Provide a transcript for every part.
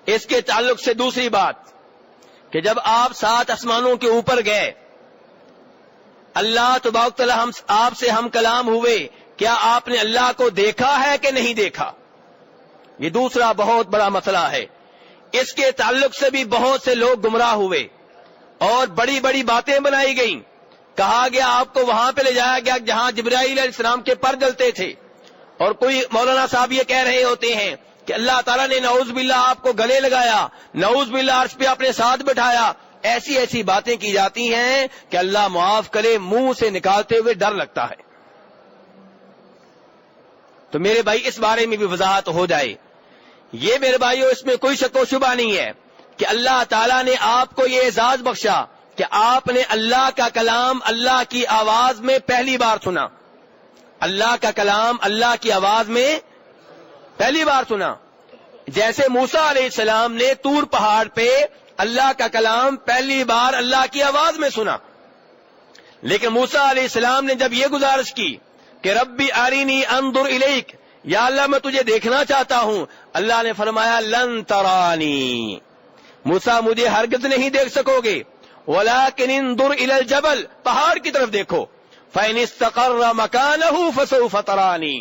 اس کے تعلق سے دوسری بات کہ جب آپ 7 آسمانوں کے اوپر گئے، اللہ تبارک تعالی آپ سے ہم کلام ہوئے، کیا آپ نے اللہ کو دیکھا ہے کہ نہیں دیکھا؟ یہ دوسرا بہت بڑا مسئلہ ہے۔ اس کے تعلق سے بھی بہت سے لوگ گمراہ ہوئے اور بڑی بڑی باتیں بنائی گئیں۔ کہا گیا آپ کو وہاں پہ لے جایا گیا جہاں جبرائیل علیہ السلام کے پر جلتے تھے، اور کوئی مولانا صاحب یہ کہہ رہے ہوتے ہیں کہ اللہ تعالیٰ نے نعوذ باللہ آپ کو گلے لگایا، نعوذ باللہ عرش پہ اپنے ساتھ بٹھایا۔ ایسی ایسی باتیں کی جاتی ہیں کہ اللہ معاف کرے، منہ سے نکالتے ہوئے ڈر لگتا ہے۔ تو میرے بھائی اس بارے میں بھی وضاحت ہو جائے۔ یہ میرے بھائیو اس میں کوئی شک و شبہ نہیں ہے کہ اللہ تعالیٰ نے آپ کو یہ اعزاز بخشا کہ آپ نے اللہ کا کلام اللہ کی آواز میں پہلی بار سنا۔ اللہ کا کلام اللہ کی آواز میں پہلی بار سنا۔ جیسے موسیٰ علیہ السلام نے طور پہاڑ پہ اللہ کا کلام پہلی بار اللہ کی آواز میں سنا، لیکن موسیٰ علیہ السلام نے جب یہ گزارش کی کہ ربی ارینی انظر الیک، یا اللہ میں تجھے دیکھنا چاہتا ہوں، اللہ نے فرمایا لن ترانی، موسیٰ مجھے ہرگز نہیں دیکھ سکو گے، ولکن انظر الی الجبل، پہاڑ کی طرف دیکھو، فإن استقر مکانہ فسوف ترانی،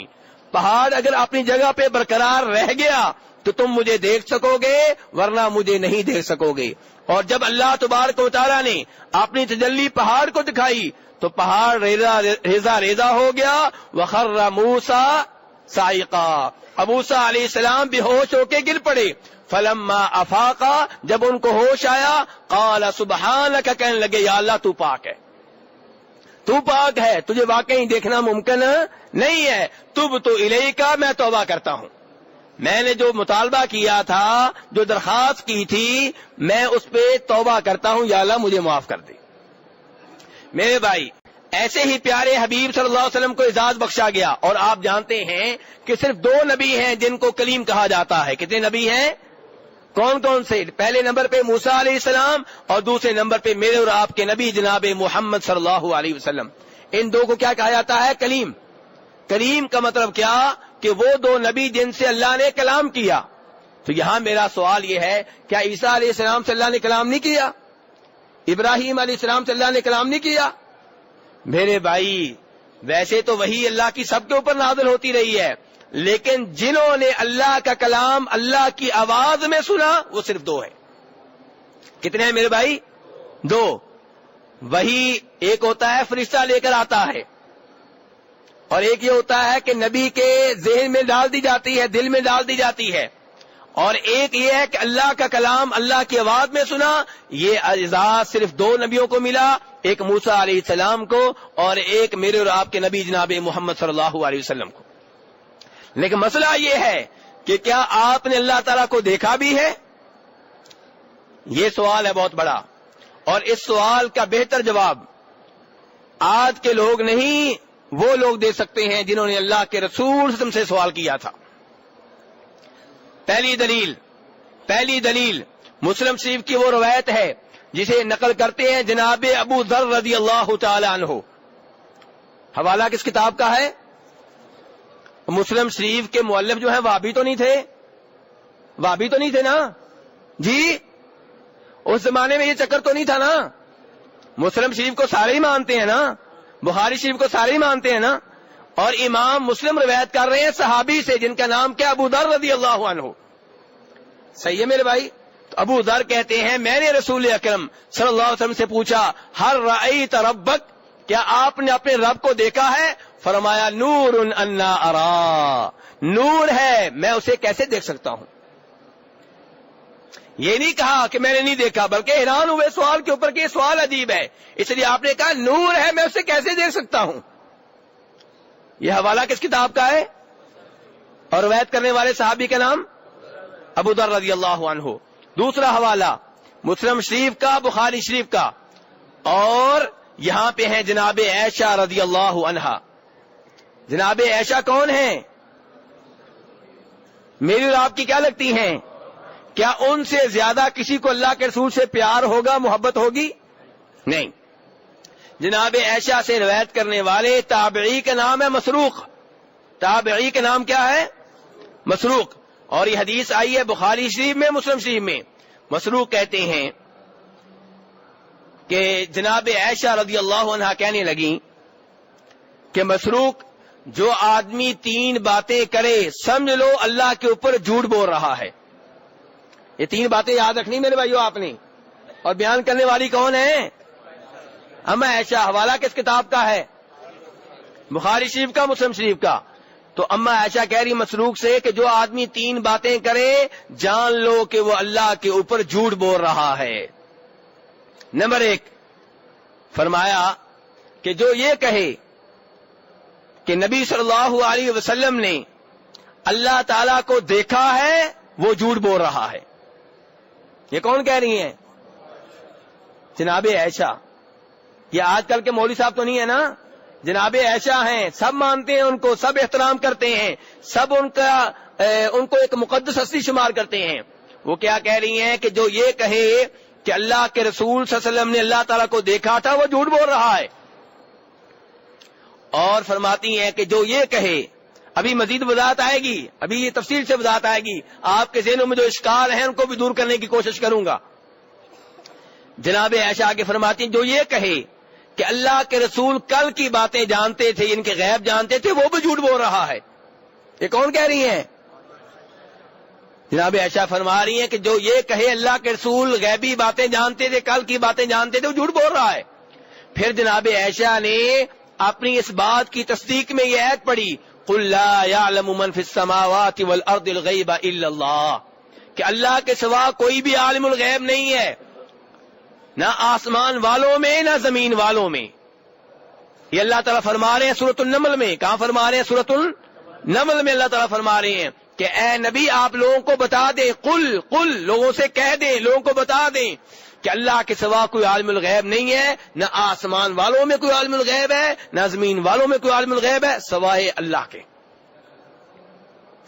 پہاڑ اگر اپنی جگہ پہ برقرار رہ گیا تو تم مجھے دیکھ سکو گے، ورنہ مجھے نہیں دیکھ سکو گے۔ اور جب اللہ تبارک و تعالیٰ نے اپنی تجلی پہاڑ کو دکھائی تو پہاڑ ریزہ ریزہ ہو گیا، وخر موسیٰ صاعقا، اب موسیٰ علیہ السلام بے ہوش ہو کے گر پڑے۔ فلما افاقا، جب ان کو ہوش آیا، قال سبحانک، کہنے لگے یا اللہ تو پاک ہے، تو پاک ہے، تجھے واقعی دیکھنا ممکن نہیں ہے، تبت الیکا، میں توبہ کرتا ہوں، میں نے جو مطالبہ کیا تھا، جو درخواست کی تھی، میں اس پہ توبہ کرتا ہوں، یا اللہ مجھے معاف کر دے۔ میرے بھائی ایسے ہی پیارے حبیب صلی اللہ علیہ وسلم کو اعزاز بخشا گیا، اور آپ جانتے ہیں کہ صرف 2 نبی ہیں جن کو کلیم کہا جاتا ہے۔ کتنے نبی ہیں؟ کون کون سے؟ پہلے نمبر پہ موسیٰ علیہ السلام، اور دوسرے نمبر پہ میرے اور آپ کے نبی جناب محمد صلی اللہ علیہ وسلم۔ ان 2 کو کیا کہا جاتا ہے؟ کلیم۔ کلیم کا مطلب کیا؟ کہ وہ 2 نبی جن سے اللہ نے کلام کیا۔ تو یہاں میرا سوال یہ ہے، کیا عیسیٰ علیہ السلام سے اللہ نے کلام نہیں کیا؟ ابراہیم علیہ السلام سے اللہ نے کلام نہیں کیا؟ میرے بھائی ویسے تو وہی اللہ کی سب کے اوپر نازل ہوتی رہی ہے، لیکن جنہوں نے اللہ کا کلام اللہ کی آواز میں سنا وہ صرف 2 ہیں۔ کتنے ہیں میرے بھائی؟ 2۔ وہی ایک ہوتا ہے فرشتہ لے کر آتا ہے، اور ایک یہ ہوتا ہے کہ نبی کے ذہن میں ڈال دی جاتی ہے، دل میں ڈال دی جاتی ہے، اور ایک یہ ہے کہ اللہ کا کلام اللہ کی آواز میں سنا۔ یہ اعزاز صرف 2 نبیوں کو ملا، ایک موسیٰ علیہ السلام کو اور ایک میرے اور آپ کے نبی جناب محمد صلی اللہ علیہ وسلم کو۔ لیکن مسئلہ یہ ہے کہ کیا آپ نے اللہ تعالیٰ کو دیکھا بھی ہے؟ یہ سوال ہے بہت بڑا، اور اس سوال کا بہتر جواب آج کے لوگ نہیں، وہ لوگ دے سکتے ہیں جنہوں نے اللہ کے رسول سے سوال کیا تھا۔ پہلی دلیل مسلم شریف کی وہ روایت ہے جسے نقل کرتے ہیں جناب ابو ذر رضی اللہ تعالی عنہ۔ حوالہ کس کتاب کا ہے؟ مسلم شریف کے مؤلف جو ہیں وہابی تو نہیں تھے نا جی؟ اس زمانے میں یہ چکر تو نہیں تھا نا؟ مسلم شریف کو سارے ہی مانتے ہیں نا، بخاری شریف کو سارے ہی مانتے ہیں نا، اور امام مسلم روایت کر رہے ہیں صحابی سے جن کا نام کیا؟ ابو ذر رضی اللہ عنہ۔ صحیح ہے میرے بھائی؟ تو ابو ذر کہتے ہیں میں نے رسول اکرم صلی اللہ علیہ وسلم سے پوچھا ہل رأیت ربک، کیا آپ نے اپنے رب کو دیکھا ہے؟ فرمایا نور انا ارا، نور ہے، میں اسے کیسے دیکھ سکتا ہوں؟ یہ نہیں کہا کہ میں نے نہیں دیکھا، بلکہ حیران ہوئے سوال کے اوپر کہ یہ سوال عجیب ہے، اس لیے آپ نے کہا نور ہے، میں اسے کیسے دیکھ سکتا ہوں؟ یہ حوالہ کس کتاب کا ہے؟ اور روایت کرنے والے صحابی کا نام ابو ذر رضی اللہ عنہ۔ دوسرا حوالہ مسلم شریف کا، بخاری شریف کا، اور یہاں پہ ہیں جناب عائشہ رضی اللہ عنہا۔ جناب عائشہ کون ہیں؟ میری اور آپ کی کیا لگتی ہیں؟ کیا ان سے زیادہ کسی کو اللہ کے رسول سے پیار ہوگا، محبت ہوگی؟ نہیں۔ جناب عائشہ سے روایت کرنے والے تابعی کا نام ہے مسروق۔ تابعی کا نام کیا ہے؟ مسروق۔ اور یہ حدیث آئی ہے بخاری شریف میں، مسلم شریف میں. مسروق کہتے ہیں کہ جناب عائشہ رضی اللہ عنہا کہنے لگیں کہ مسروق جو آدمی 3 باتیں کرے سمجھ لو اللہ کے اوپر جھوٹ بول رہا ہے. یہ 3 باتیں یاد رکھنی میرے بھائیو آپ نے. اور بیان کرنے والی کون ہے؟ اما عائشہ. حوالہ کس کتاب کا ہے؟ بخاری شریف کا، مسلم شریف کا. تو اما عائشہ کہہ رہی مسروق سے کہ جو آدمی 3 باتیں کرے جان لو کہ وہ اللہ کے اوپر جھوٹ بول رہا ہے. نمبر 1 فرمایا کہ جو یہ کہے کہ نبی صلی اللہ علیہ وسلم نے اللہ تعالی کو دیکھا ہے وہ جھوٹ بول رہا ہے. یہ کون کہہ رہی ہیں؟ جناب عائشہ. یہ آج کل کے مولوی صاحب تو نہیں ہے نا؟ جناب عائشہ ہیں، سب مانتے ہیں ان کو، سب احترام کرتے ہیں، سب ان کو ایک مقدس ہستی شمار کرتے ہیں. وہ کیا کہہ رہی ہیں کہ جو یہ کہے کہ اللہ کے رسول صلی اللہ علیہ وسلم نے اللہ تعالیٰ کو دیکھا تھا وہ جھوٹ بول رہا ہے. اور فرماتی ہیں کہ جو یہ کہے، ابھی مزید وضاحت آئے گی، ابھی یہ تفصیل سے وضاحت آئے گی، آپ کے ذہنوں میں جو اشکال ہیں ان کو بھی دور کرنے کی کوشش کروں گا. جناب عائشہ آگے فرماتی ہیں جو یہ کہے کہ اللہ کے رسول کل کی باتیں جانتے تھے، ان کے غیب جانتے تھے، وہ بھی جھوٹ بول رہا ہے. یہ کون کہہ رہی ہیں؟ جناب عائشہ فرما رہی ہیں کہ جو یہ کہے اللہ کے رسول غیبی باتیں جانتے تھے، کل کی باتیں جانتے تھے، وہ جھوٹ بول رہا ہے. پھر جناب عائشہ نے اپنی اس بات کی تصدیق میں یہ آیت پڑھی قُلْ لَا يَعْلَمُ مَنْ فِي السَّمَاوَاتِ وَالْأَرْضِ الْغَيْبَ إِلَّا اللَّهُ کہ اللہ کے سوا کوئی بھی عالم الغیب نہیں ہے، نہ آسمان والوں میں نہ زمین والوں میں. یہ اللہ تعالیٰ فرما رہے ہیں سورۃ النمل میں. کہاں فرما رہے ہیں؟ سورۃ النمل میں اللہ تعالیٰ فرما رہے ہیں کہ اے نبی آپ لوگوں کو بتا دیں، قل لوگوں سے کہہ دیں، لوگوں کو بتا دیں کہ اللہ کے سوا کوئی عالم الغیب نہیں ہے، نہ آسمان والوں میں کوئی عالم الغیب ہے، نہ زمین والوں میں کوئی عالم الغیب ہے سوائے اللہ کے.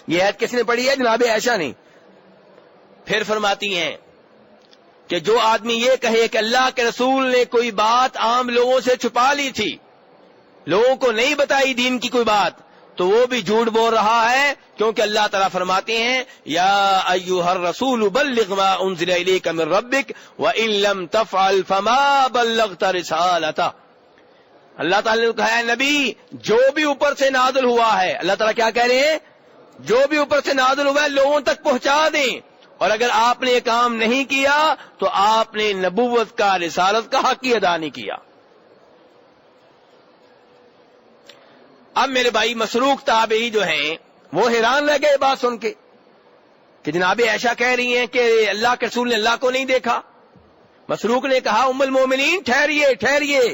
یہ آیت کس نے پڑھی ہے؟ جناب عائشہ نے. پھر فرماتی ہیں کہ جو آدمی یہ کہے کہ اللہ کے رسول نے کوئی بات عام لوگوں سے چھپا لی تھی، لوگوں کو نہیں بتائی دین کی کوئی بات، تو وہ بھی جھوٹ بول رہا ہے. کیونکہ اللہ تعالیٰ فرماتے ہیں یا ایھا الرسول بلغ ما انزل الیک من ربک وان لم تفعل فما بلغت رسالتہ. اللہ تعالیٰ نے کہا ہے نبی جو بھی اوپر سے نازل ہوا ہے، اللہ تعالیٰ کیا کہہ رہے ہیں؟ جو بھی اوپر سے نازل ہوا ہے لوگوں تک پہنچا دیں، اور اگر آپ نے یہ کام نہیں کیا تو آپ نے نبوت کا، رسالت کا حق ہی ادا نہیں کیا. اب میرے بھائی مسروق تابعی جو ہیں وہ حیران رہ گئے بات سن کے کہ جناب عائشہ کہہ رہی ہیں کہ اللہ کے رسول نے اللہ کو نہیں دیکھا. مسروق نے کہا ام المومنین ٹھہریے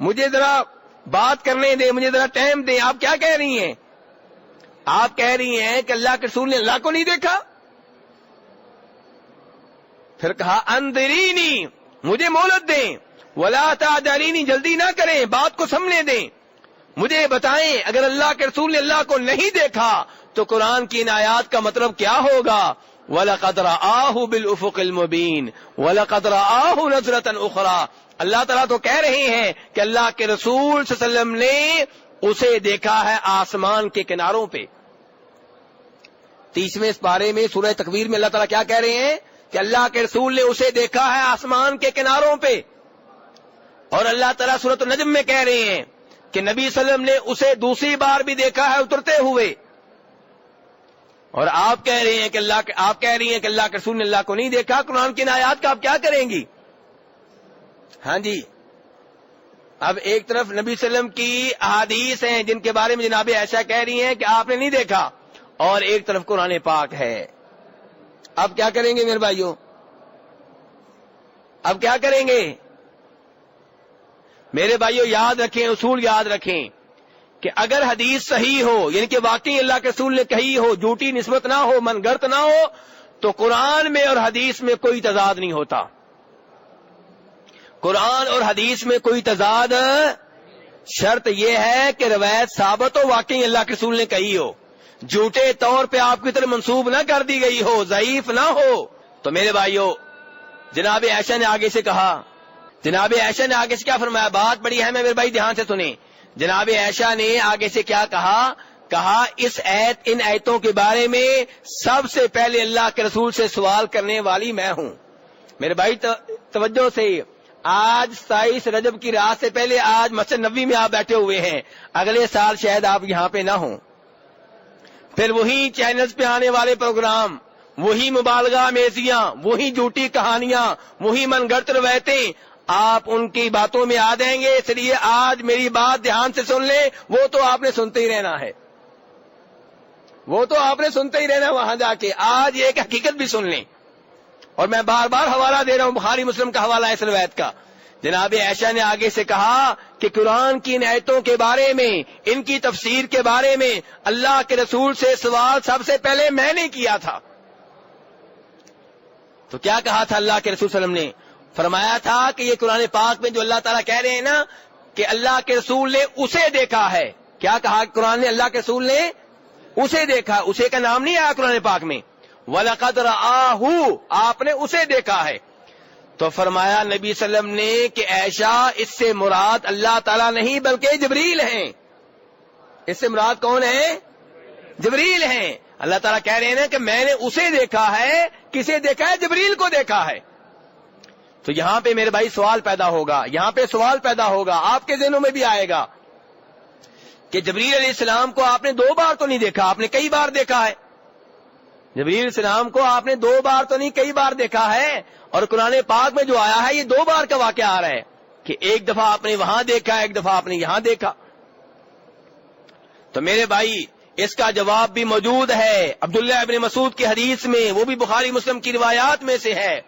مجھے ذرا بات کرنے دیں، مجھے ذرا ٹائم دیں. آپ کیا کہہ رہی ہیں؟ آپ کہہ رہی ہیں کہ اللہ کے رسول نے اللہ کو نہیں دیکھا. پھر کہا انظرینی مجھے مہلت دیں، ولا تعجلینی جلدی نہ کریں، بات کو سمجھنے دیں، مجھے بتائیں اگر اللہ کے رسول نے اللہ کو نہیں دیکھا تو قرآن کی ان آیات کا مطلب کیا ہوگا؟ وَلَقَدْ رَآهُ بِالْأُفُقِ الْمُبِينِ وَلَقَدْ رَآهُ نَظْرَةً أُخْرَى. اللہ تعالیٰ تو کہہ رہے ہیں کہ اللہ کے رسول صلی اللہ علیہ وسلم نے اسے دیکھا ہے آسمان کے کناروں پہ. 30ویں پارے میں سورہ تکویر میں اللہ تعالیٰ کیا کہہ رہے ہیں کہ اللہ کے رسول نے اسے دیکھا ہے آسمان کے کناروں پہ. اور اللہ تعالیٰ سورۃ النجم میں کہہ رہے ہیں کہ نبی صلی اللہ علیہ وسلم نے اسے دوسری بار بھی دیکھا ہے اترتے ہوئے. اور آپ کہہ رہی ہیں کہ اللہ کے رسول نے اللہ کو نہیں دیکھا. قرآن کی آیات کا آپ کیا کریں گی؟ ہاں جی. اب ایک طرف نبی صلی اللہ علیہ وسلم کی احادیث ہیں جن کے بارے میں جناب عائشہ کہہ رہی ہیں کہ آپ نے نہیں دیکھا، اور ایک طرف قرآن پاک ہے. اب کیا کریں گے میرے بھائیوں؟ اب کیا کریں گے میرے بھائیوں؟ یاد رکھیں، اصول یاد رکھیں کہ اگر حدیث صحیح ہو، یعنی کہ واقعی اللہ کے رسول نے کہی ہو، جھوٹی نسبت نہ ہو، من گھڑت نہ ہو، تو قرآن میں اور حدیث میں کوئی تضاد نہیں ہوتا. قرآن اور حدیث میں کوئی تضاد، شرط یہ ہے کہ روایت ثابت ہو، واقعی اللہ کے رسول نے کہی ہو، جھوٹے طور پہ آپ کی طرف منسوب نہ کر دی گئی ہو، ضعیف نہ ہو. تو میرے بھائیوں جناب عائشہ نے آگے سے کہا، جناب عائشہ نے آگے سے کیا فرمایا؟ بات بڑی اہم ہے میرے بھائی، دھیان سے سنیں. جناب عائشہ نے آگے سے کیا کہا کہا اس ایت ان ایتوں کے بارے میں سب سے پہلے اللہ کے رسول سے سوال کرنے والی میں ہوں. میرے بھائی توجہ سے، آج 27 رجب کی رات سے پہلے آج مسجد نبوی میں آپ بیٹھے ہوئے ہیں، اگلے سال شاید آپ یہاں پہ نہ ہوں. پھر وہی چینلز پہ آنے والے پروگرام، وہی مبالغہ میزیاں، وہی جھوٹی کہانیاں، وہی من گھڑت روایتیں، آپ ان کی باتوں میں آ جائیں گے. اس لیے آج میری بات دھیان سے سن لیں، وہ تو آپ نے سنتے ہی رہنا ہے، وہ تو آپ نے سنتے ہی رہنا وہاں جا کے. آج ایک حقیقت بھی سن لیں، اور میں بار بار حوالہ دے رہا ہوں، بخاری مسلم کا حوالہ ہے اس روایت کا. جناب عائشہ نے آگے سے کہا کہ قرآن کی ان آیتوں کے بارے میں، ان کی تفسیر کے بارے میں اللہ کے رسول سے سوال سب سے پہلے میں نے کیا تھا. تو کیا کہا تھا اللہ کے رسول صلی اللہ علیہ وسلم نے؟ فرمایا تھا کہ یہ قرآن پاک میں جو اللہ تعالیٰ کہہ رہے ہیں نا کہ اللہ کے رسول نے اسے دیکھا ہے. کیا کہا قرآن نے؟ اللہ کے رسول نے اسے دیکھا. اسے کا نام نہیں آیا قرآن پاک میں، وَلَقَدْ رَآهُ، آپ نے اسے دیکھا ہے. تو فرمایا نبی صلی اللہ علیہ وسلم نے کہ عائشہ اس سے مراد اللہ تعالیٰ نہیں بلکہ جبریل ہیں. اس سے مراد کون ہے؟ جبریل ہیں. اللہ تعالیٰ کہہ رہے ہیں نا کہ میں نے اسے دیکھا ہے. کسے دیکھا ہے؟ جبریل کو دیکھا ہے. تو یہاں پہ میرے بھائی سوال پیدا ہوگا، یہاں پہ سوال پیدا ہوگا، آپ کے ذہنوں میں بھی آئے گا کہ جبریل علیہ السلام کو آپ نے 2 بار تو نہیں دیکھا، آپ نے کئی بار دیکھا ہے. جبریل علیہ السلام کو آپ نے 2 بار تو نہیں کئی بار دیکھا ہے. اور قرآن پاک میں جو آیا ہے یہ 2 بار کا واقعہ آ رہا ہے کہ ایک دفعہ آپ نے وہاں دیکھا، ایک دفعہ آپ نے یہاں دیکھا. تو میرے بھائی اس کا جواب بھی موجود ہے عبداللہ ابن مسعود کی حدیث میں، وہ بھی بخاری مسلم کی روایات میں سے ہے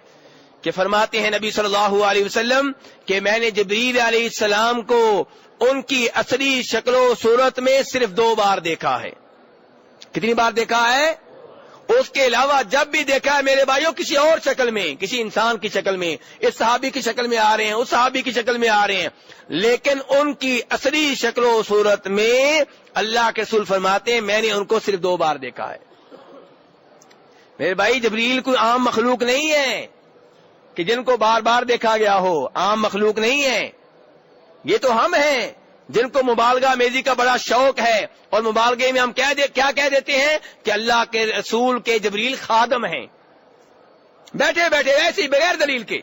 کہ فرماتے ہیں نبی صلی اللہ علیہ وسلم کہ میں نے جبریل علیہ السلام کو ان کی اصلی شکل و صورت میں صرف 2 بار دیکھا ہے. کتنی بار دیکھا ہے؟ اس کے علاوہ جب بھی دیکھا ہے میرے بھائیوں کسی اور شکل میں، کسی انسان کی شکل میں، اس صحابی کی شکل میں آ رہے ہیں، اس صحابی کی شکل میں آ رہے ہیں، لیکن ان کی اصلی شکل و صورت میں اللہ کے رسول فرماتے ہیں میں نے ان کو صرف 2 بار دیکھا ہے. میرے بھائی جبریل کوئی عام مخلوق نہیں ہے کہ جن کو بار بار دیکھا گیا ہو، عام مخلوق نہیں ہے. یہ تو ہم ہیں جن کو مبالغہ میزی کا بڑا شوق ہے، اور مبالغے میں ہم کیا کہہ دیتے ہیں کہ اللہ کے رسول کے جبریل خادم ہیں. بیٹھے بیٹھے ایسی بغیر دلیل کے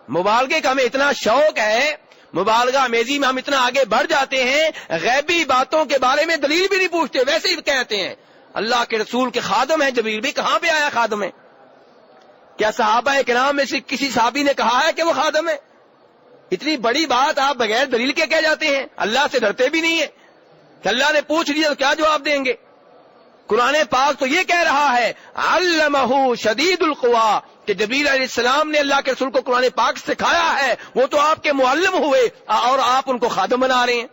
مبالغے کا ہمیں اتنا شوق ہے، مبالغہ میزی میں ہم اتنا آگے بڑھ جاتے ہیں، غیبی باتوں کے بارے میں دلیل بھی نہیں پوچھتے، ویسے ہی کہتے ہیں اللہ کے رسول کے خادم ہیں جبریل. بھی کہاں پہ آیا خادم ہے؟ کیا صحابہ کرام میں سے کسی صحابی نے کہا ہے کہ وہ خادم ہے؟ اتنی بڑی بات آپ بغیر دلیل کے کہہ جاتے ہیں، اللہ سے ڈرتے بھی نہیں ہیں کہ اللہ نے پوچھ لیا تو کیا جواب دیں گے. قرآن پاک تو یہ کہہ رہا ہے علمہ شدید القوا کہ جبریل علیہ السلام نے اللہ کے رسول کو قرآن پاک سکھایا ہے، وہ تو آپ کے معلم ہوئے اور آپ ان کو خادم بنا رہے ہیں.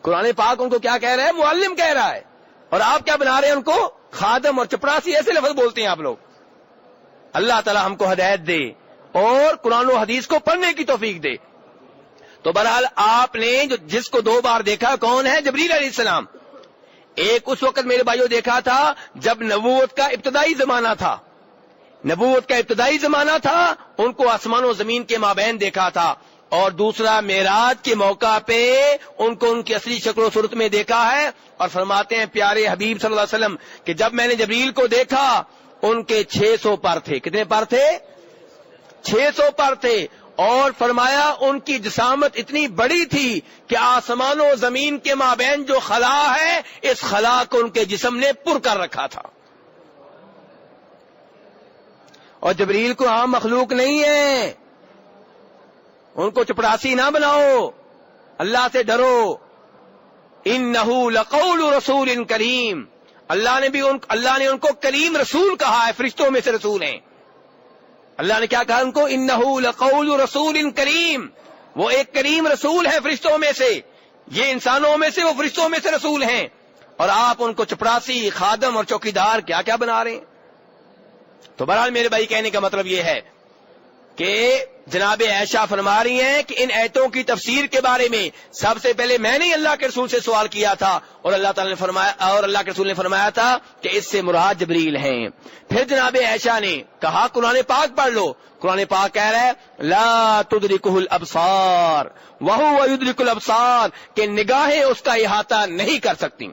قرآن پاک ان کو کیا کہہ رہا ہے؟ معلم کہہ رہا ہے، اور آپ کیا بنا رہے ہیں؟ ان کو خادم اور چپڑاسی ایسے لفظ بولتے ہیں آپ لوگ. اللہ تعالی ہم کو ہدایت دے اور قرآن و حدیث کو پڑھنے کی توفیق دے. تو بہرحال آپ نے جس کو 2 بار دیکھا کون ہے؟ جبریل علیہ السلام. ایک اس وقت میرے بھائیوں دیکھا تھا جب نبوت کا ابتدائی زمانہ تھا، نبوت کا ابتدائی زمانہ تھا، ان کو آسمان و زمین کے مابین دیکھا تھا. اور دوسرا معراج کے موقع پہ ان کو ان کی اصلی شکل و صورت میں دیکھا ہے. اور فرماتے ہیں پیارے حبیب صلی اللہ علیہ وسلم کہ جب میں نے جبریل کو دیکھا ان کے 600 پر تھے. کتنے پر تھے؟ 600 پر تھے. اور فرمایا ان کی جسامت اتنی بڑی تھی کہ آسمان و زمین کے مابین جو خلا ہے اس خلا کو ان کے جسم نے پر کر رکھا تھا. اور جبریل کو عام مخلوق نہیں ہے، ان کو چپڑاسی نہ بناؤ، اللہ سے ڈرو. انہ لقول رسول کریم، اللہ نے ان کو کریم رسول کہا ہے، فرشتوں میں سے رسول ہیں. اللہ نے کیا کہا ان کو؟ انہ لقول رسول کریم، وہ ایک کریم رسول ہے فرشتوں میں سے. یہ انسانوں میں سے، وہ فرشتوں میں سے رسول ہیں. اور آپ ان کو چپڑاسی، خادم اور چوکیدار کیا کیا بنا رہے ہیں. تو بہرحال میرے بھائی کہنے کا مطلب یہ ہے کہ جناب عائشہ فرما رہی ہیں کہ ان ایتوں کی تفسیر کے بارے میں سب سے پہلے میں نے اللہ کے رسول سے سوال کیا تھا اور اللہ تعالی نے فرمایا اور اللہ کے رسول نے فرمایا تھا کہ اس سے مراد جبریل ہیں۔ پھر جناب عائشہ نے کہا قرآن پاک پڑھ لو۔ قرآن پاک کہہ رہا ہے لا تدرکہ الابصار وہو یدرک الابصار، کہ نگاہیں اس کا احاطہ نہیں کر سکتی۔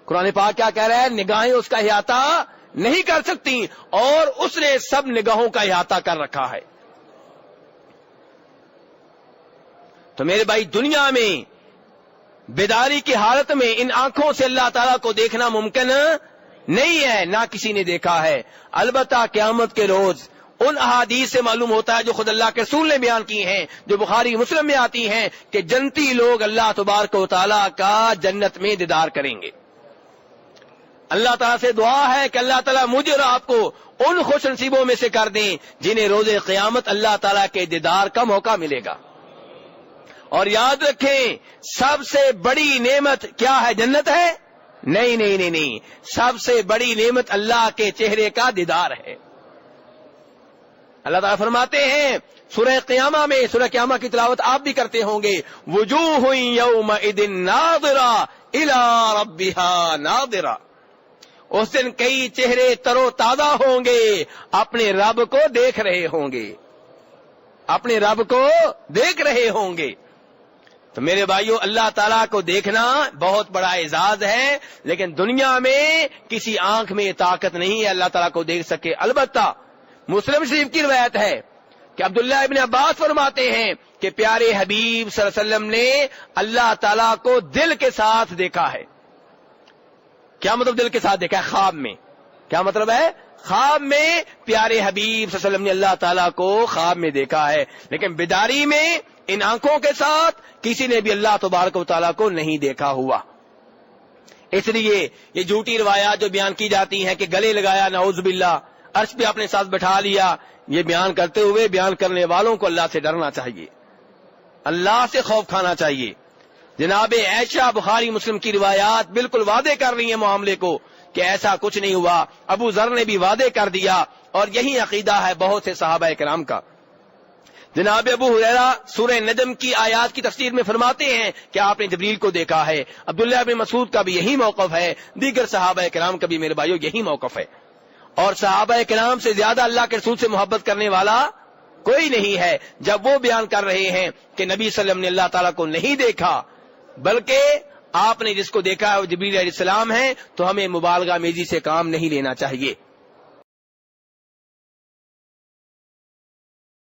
قرآن پاک کیا کہہ رہا ہے؟ نگاہیں اس کا احاطہ نہیں کر سکتی، اور اس نے سب نگاہوں کا احاطہ کر رکھا ہے۔ تو میرے بھائی، دنیا میں بیداری کی حالت میں ان آنکھوں سے اللہ تعالیٰ کو دیکھنا ممکن نہیں ہے، نہ کسی نے دیکھا ہے۔ البتہ قیامت کے روز ان احادیث سے معلوم ہوتا ہے جو خود اللہ کے رسول نے بیان کی ہیں، جو بخاری مسلم میں آتی ہیں، کہ جنتی لوگ اللہ تبارک و تعالیٰ کا جنت میں دیدار کریں گے۔ اللہ تعالیٰ سے دعا ہے کہ اللہ تعالیٰ مجھے اور آپ کو ان خوش نصیبوں میں سے کر دیں جنہیں روز قیامت اللہ تعالیٰ کے دیدار کا موقع ملے گا۔ اور یاد رکھیں، سب سے بڑی نعمت کیا ہے؟ جنت ہے؟ نہیں نہیں نہیں نہیں، سب سے بڑی نعمت اللہ کے چہرے کا دیدار ہے۔ اللہ تعالیٰ فرماتے ہیں سورہ قیامہ میں، سورہ قیامہ کی تلاوت آپ بھی کرتے ہوں گے، وجوہ یومئذ ناظرہ الی ربہا ناظرہ، اس دن کئی چہرے تر و تازہ ہوں گے، اپنے رب کو دیکھ رہے ہوں گے، اپنے رب کو دیکھ رہے ہوں گے۔ تو میرے بھائیو، اللہ تعالیٰ کو دیکھنا بہت بڑا اعزاز ہے، لیکن دنیا میں کسی آنکھ میں طاقت نہیں ہے اللہ تعالیٰ کو دیکھ سکے۔ البتہ مسلم شریف کی روایت ہے کہ عبداللہ ابن عباس فرماتے ہیں کہ پیارے حبیب صلی اللہ علیہ وسلم نے اللہ تعالیٰ کو دل کے ساتھ دیکھا ہے۔ کیا مطلب دل کے ساتھ دیکھا ہے؟ خواب میں۔ کیا مطلب ہے؟ خواب میں پیارے حبیب صلی اللہ علیہ وسلم نے اللہ تعالیٰ کو خواب میں دیکھا ہے، لیکن بیداری میں ان آنکھوں کے ساتھ کسی نے بھی اللہ تبارک و تعالیٰ کو نہیں دیکھا ہوا۔ اس لیے یہ جھوٹی روایات جو بیان کی جاتی ہیں کہ گلے لگایا، نعوذ باللہ، عرش پہ اپنے ساتھ بٹھا لیا، یہ بیان کرتے ہوئے بیان کرنے والوں کو اللہ سے ڈرنا چاہیے، اللہ سے خوف کھانا چاہیے۔ جناب عائشہ بخاری مسلم کی روایات بالکل واضح کر رہی ہیں معاملے کو کہ ایسا کچھ نہیں ہوا۔ ابو ذر نے بھی واضح کر دیا، اور یہی عقیدہ ہے بہت سے صحابہ کرام کا۔ جناب ابو ہریرہ سورہ نجم کی آیات کی تفسیر میں فرماتے ہیں کہ آپ نے جبریل کو دیکھا ہے۔ عبداللہ بن مسعود کا بھی یہی موقف ہے، دیگر صحابہ کرام کا بھی میرے بھائیوں یہی موقف ہے۔ اور صحابہ کرام سے زیادہ اللہ کے رسول سے محبت کرنے والا کوئی نہیں ہے، جب وہ بیان کر رہے ہیں کہ نبی صلی اللہ علیہ وسلم نے اللہ تعالیٰ کو نہیں دیکھا، بلکہ آپ نے جس کو دیکھا ہے وہ جبریل علیہ السلام ہیں، تو ہمیں مبالغہ میزی سے کام نہیں لینا چاہیے۔